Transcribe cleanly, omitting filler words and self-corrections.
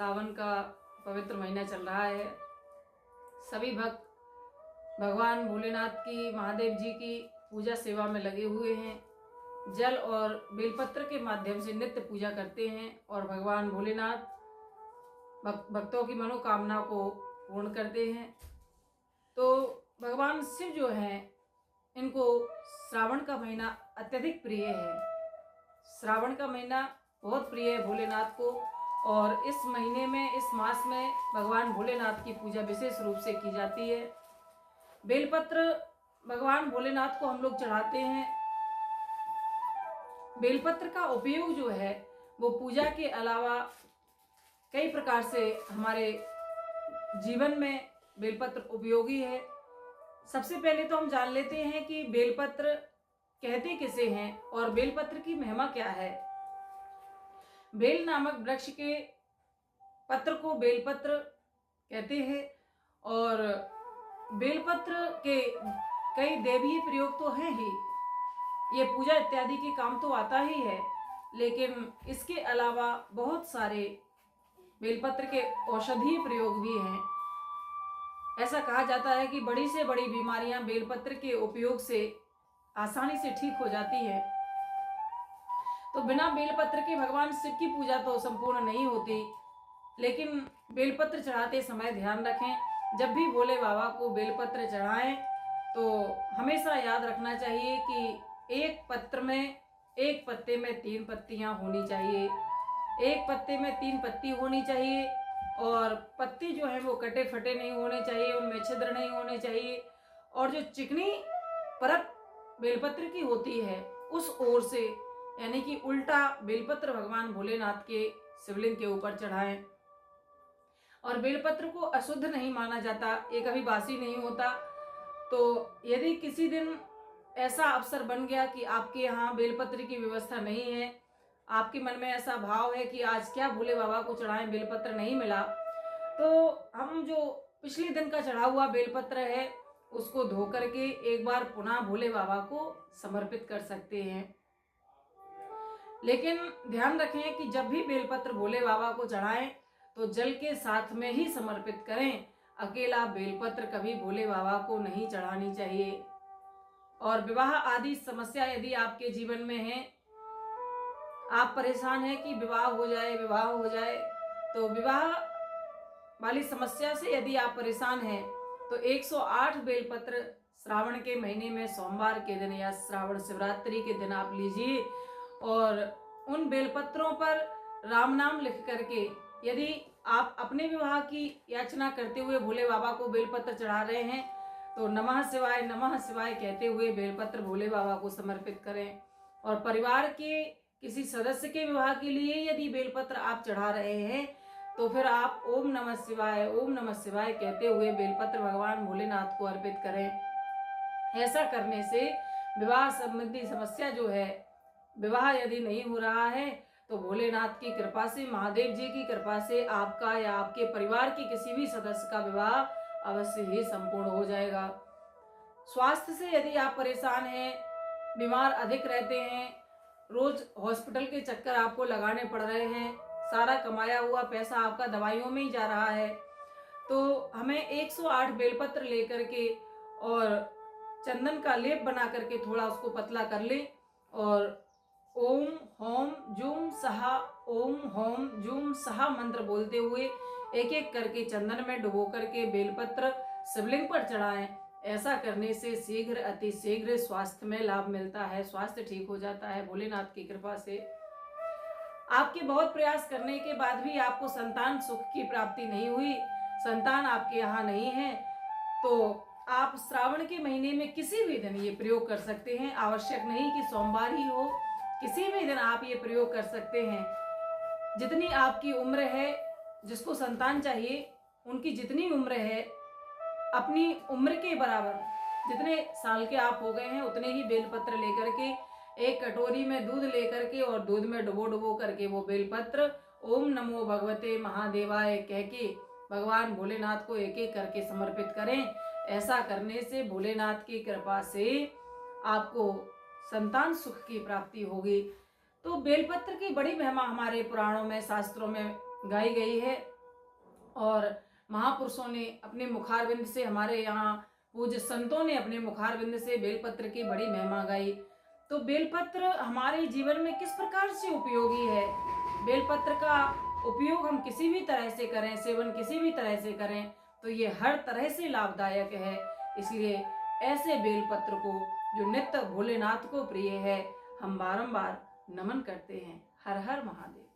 सावन का पवित्र महीना चल रहा है। सभी भक्त भगवान भोलेनाथ की, महादेव जी की पूजा सेवा में लगे हुए हैं। जल और बेलपत्र के माध्यम से नित्य पूजा करते हैं और भगवान भोलेनाथ भक्तों की मनोकामना को पूर्ण करते हैं। तो भगवान शिव जो हैं, इनको श्रावण का महीना अत्यधिक प्रिय है। श्रावण का महीना बहुत प्रिय है भोलेनाथ को, और इस महीने में, इस मास में भगवान भोलेनाथ की पूजा विशेष रूप से की जाती है। बेलपत्र भगवान भोलेनाथ को हम लोग चढ़ाते हैं। बेलपत्र का उपयोग जो है वो पूजा के अलावा कई प्रकार से हमारे जीवन में बेलपत्र उपयोगी है। सबसे पहले तो हम जान लेते हैं कि बेलपत्र कहते किसे हैं और बेलपत्र की महिमा क्या है। बेल नामक वृक्ष के पत्र को बेलपत्र कहते हैं, और बेलपत्र के कई दैवीय प्रयोग तो हैं ही। ये पूजा इत्यादि के काम तो आता ही है, लेकिन इसके अलावा बहुत सारे बेलपत्र के औषधीय प्रयोग भी हैं। ऐसा कहा जाता है कि बड़ी से बड़ी बीमारियां बेलपत्र के उपयोग से आसानी से ठीक हो जाती है। तो बिना बेलपत्र के भगवान शिव की पूजा तो संपूर्ण नहीं होती, लेकिन बेलपत्र चढ़ाते समय ध्यान रखें, जब भी भोले बाबा को बेलपत्र चढ़ाएं तो हमेशा याद रखना चाहिए कि एक पत्र में, एक पत्ते में 3 पत्तियां होनी चाहिए। एक पत्ते में 3 पत्ती होनी चाहिए, और पत्ती जो है वो कटे फटे नहीं होने चाहिए, उनमें छिद्र नहीं होने चाहिए, और जो चिकनी परत बेलपत्र की होती है उस ओर से, यानी कि उल्टा बेलपत्र भगवान भोलेनाथ के शिवलिंग के ऊपर चढ़ाएं। और बेलपत्र को अशुद्ध नहीं माना जाता, ये कभी बासी नहीं होता। तो यदि किसी दिन ऐसा अवसर बन गया कि आपके यहाँ बेलपत्र की व्यवस्था नहीं है, आपके मन में ऐसा भाव है कि आज क्या भोले बाबा को चढ़ाएं, बेलपत्र नहीं मिला, तो हम जो पिछले दिन का चढ़ा हुआ बेलपत्र है उसको धो करके एक बार पुनः भोले बाबा को समर्पित कर सकते हैं। लेकिन ध्यान रखें कि जब भी बेलपत्र भोले बाबा को चढ़ाएं तो जल के साथ में ही समर्पित करें। अकेला बेलपत्र कभी भोले बाबा को नहीं चढ़ानी चाहिए। और विवाह आदि समस्या यदि आपके जीवन में है, आप परेशान हैं कि विवाह हो जाए, विवाह हो जाए, तो विवाह वाली समस्या से यदि आप परेशान हैं तो 108 बेलपत्र श्रावण के महीने में सोमवार के दिन या श्रावण शिवरात्रि के दिन आप लीजिए, और उन बेलपत्रों पर राम नाम लिख करके, यदि आप अपने विवाह की याचना करते हुए भोले बाबा को बेलपत्र चढ़ा रहे हैं तो नमः शिवाय कहते हुए बेलपत्र भोले बाबा को समर्पित करें। और परिवार के किसी सदस्य के विवाह के लिए यदि बेलपत्र आप चढ़ा रहे हैं तो फिर आप ओम नमः शिवाय कहते हुए बेलपत्र भगवान भोलेनाथ को अर्पित करें। ऐसा करने से विवाह संबंधी समस्या जो है, विवाह यदि नहीं हो रहा है तो भोलेनाथ की कृपा से, महादेव जी की कृपा से आपका या आपके परिवार के किसी भी सदस्य का विवाह अवश्य ही संपूर्ण हो जाएगा। स्वास्थ्य से यदि आप परेशान हैं, बीमार अधिक रहते हैं, रोज हॉस्पिटल के चक्कर आपको लगाने पड़ रहे हैं, सारा कमाया हुआ पैसा आपका दवाइयों में ही जा रहा है, तो हमें 108 बेलपत्र लेकर के और चंदन का लेप बना करके थोड़ा उसको पतला कर लें, और ओम होम जूम सहा मंत्र बोलते हुए एक एक करके चंदन में डुबो करके बेलपत्र शिवलिंग पर चढ़ाएं। ऐसा करने से शीघ्र, अति शीघ्र स्वास्थ्य में लाभ मिलता है, स्वास्थ्य ठीक हो जाता है भोलेनाथ की कृपा से। आपके बहुत प्रयास करने के बाद भी आपको संतान सुख की प्राप्ति नहीं हुई, संतान आपके यहाँ नहीं है, तो आप श्रावण के महीने में किसी भी दिन ये प्रयोग कर सकते हैं। आवश्यक नहीं कि सोमवार ही हो, किसी भी दिन आप ये प्रयोग कर सकते हैं। जितनी आपकी उम्र है, जिसको संतान चाहिए उनकी जितनी उम्र है, अपनी उम्र के बराबर जितने साल के आप हो गए हैं उतने ही बेलपत्र लेकर के एक कटोरी में दूध लेकर के, और दूध में डुबो करके वो बेलपत्र ओम नमो भगवते महादेवाय कह के भगवान भोलेनाथ को एक एक करके समर्पित करें। ऐसा करने से भोलेनाथ की कृपा से आपको संतान सुख की प्राप्ति होगी। तो बेलपत्र की बड़ी महिमा हमारे पुराणों में, शास्त्रों में गाई गई है और महापुरुषों ने अपने मुखारविंद से, हमारे यहाँ पूज्य संतों ने अपने मुखारविंद से बेलपत्र की बड़ी महिमा गाई। तो बेलपत्र हमारे जीवन में किस प्रकार से उपयोगी है, बेलपत्र का उपयोग हम किसी भी तरह से करें, सेवन किसी भी तरह से करें तो ये हर तरह से लाभदायक है। इसलिए ऐसे बेलपत्र को जो नित्य भोलेनाथ को प्रिय है, हम बारंबार नमन करते हैं। हर हर महादेव।